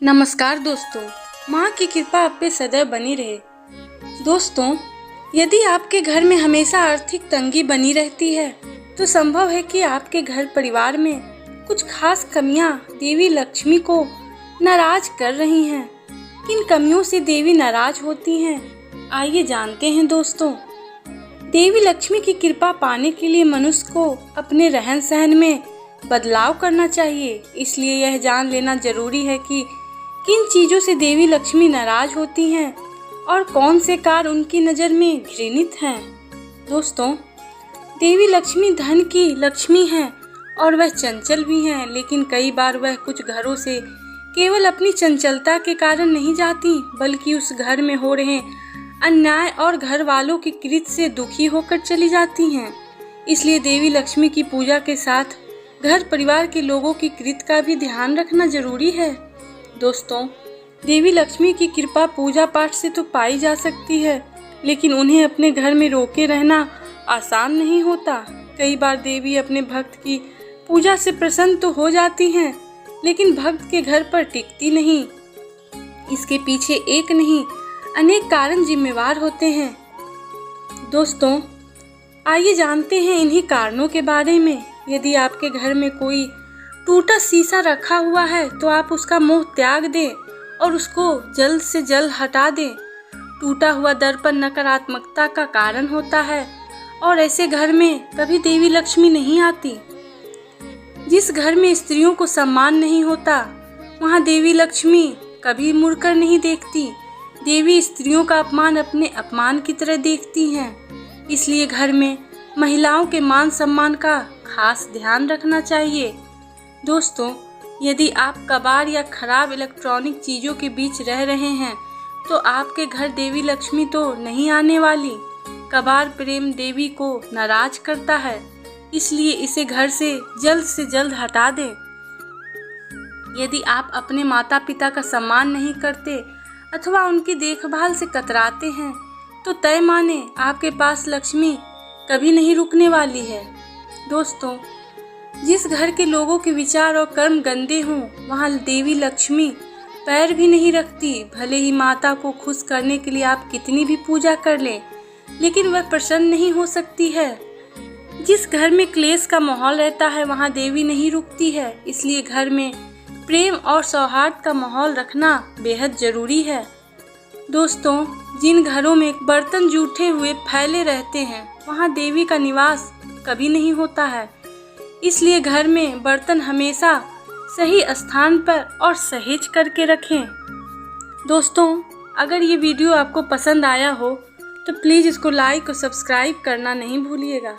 नमस्कार दोस्तों, माँ की कृपा आप पे सदैव बनी रहे। दोस्तों, यदि आपके घर में हमेशा आर्थिक तंगी बनी रहती है तो संभव है कि आपके घर परिवार में कुछ खास कमियां देवी लक्ष्मी को नाराज कर रही हैं। किन कमियों से देवी नाराज होती हैं, आइए जानते हैं दोस्तों। देवी लक्ष्मी की कृपा पाने के लिए मनुष्य को अपने रहन सहन में बदलाव करना चाहिए। इसलिए यह जान लेना जरूरी है कि किन चीज़ों से देवी लक्ष्मी नाराज होती हैं और कौन से कार्य उनकी नज़र में घृणित हैं। दोस्तों, देवी लक्ष्मी धन की लक्ष्मी हैं और वह चंचल भी हैं, लेकिन कई बार वह कुछ घरों से केवल अपनी चंचलता के कारण नहीं जाती, बल्कि उस घर में हो रहे अन्याय और घर वालों की कृत्य से दुखी होकर चली जाती हैं। इसलिए देवी लक्ष्मी की पूजा के साथ घर परिवार के लोगों की कृत्य का भी ध्यान रखना जरूरी है। दोस्तों, देवी लक्ष्मी की कृपा पूजा पाठ से तो पाई जा सकती है, लेकिन उन्हें अपने घर में रोके रहना आसान नहीं होता। कई बार देवी अपने भक्त की पूजा से प्रसन्न तो हो जाती हैं, लेकिन भक्त के घर पर टिकती नहीं। इसके पीछे एक नहीं अनेक कारण जिम्मेवार होते हैं। दोस्तों, आइए जानते हैं इन्हीं कारणों के बारे में। यदि आपके घर में कोई टूटा शीशा रखा हुआ है तो आप उसका मोह त्याग दें और उसको जल्द से जल्द हटा दें। टूटा हुआ दर्पण नकारात्मकता का कारण होता है और ऐसे घर में कभी देवी लक्ष्मी नहीं आती। जिस घर में स्त्रियों को सम्मान नहीं होता वहाँ देवी लक्ष्मी कभी मुड़कर नहीं देखती। देवी स्त्रियों का अपमान अपने अपमान की तरह देखती हैं। इसलिए घर में महिलाओं के मान सम्मान का खास ध्यान रखना चाहिए। दोस्तों, यदि आप कबाड़ या खराब इलेक्ट्रॉनिक चीज़ों के बीच रह रहे हैं तो आपके घर देवी लक्ष्मी तो नहीं आने वाली। कबाड़ प्रेम देवी को नाराज करता है, इसलिए इसे घर से जल्द हटा दें। यदि आप अपने माता पिता का सम्मान नहीं करते अथवा उनकी देखभाल से कतराते हैं तो तय माने आपके पास लक्ष्मी कभी नहीं रुकने वाली है। दोस्तों, जिस घर के लोगों के विचार और कर्म गंदे हों वहाँ देवी लक्ष्मी पैर भी नहीं रखती। भले ही माता को खुश करने के लिए आप कितनी भी पूजा कर लें, लेकिन वह प्रसन्न नहीं हो सकती है। जिस घर में क्लेश का माहौल रहता है वहाँ देवी नहीं रुकती है। इसलिए घर में प्रेम और सौहार्द का माहौल रखना बेहद जरूरी है। दोस्तों, जिन घरों में बर्तन जूठे हुए फैले रहते हैं वहाँ देवी का निवास कभी नहीं होता है। इसलिए घर में बर्तन हमेशा सही स्थान पर और सहेज करके रखें। दोस्तों, अगर ये वीडियो आपको पसंद आया हो तो प्लीज़ इसको लाइक और सब्सक्राइब करना नहीं भूलिएगा।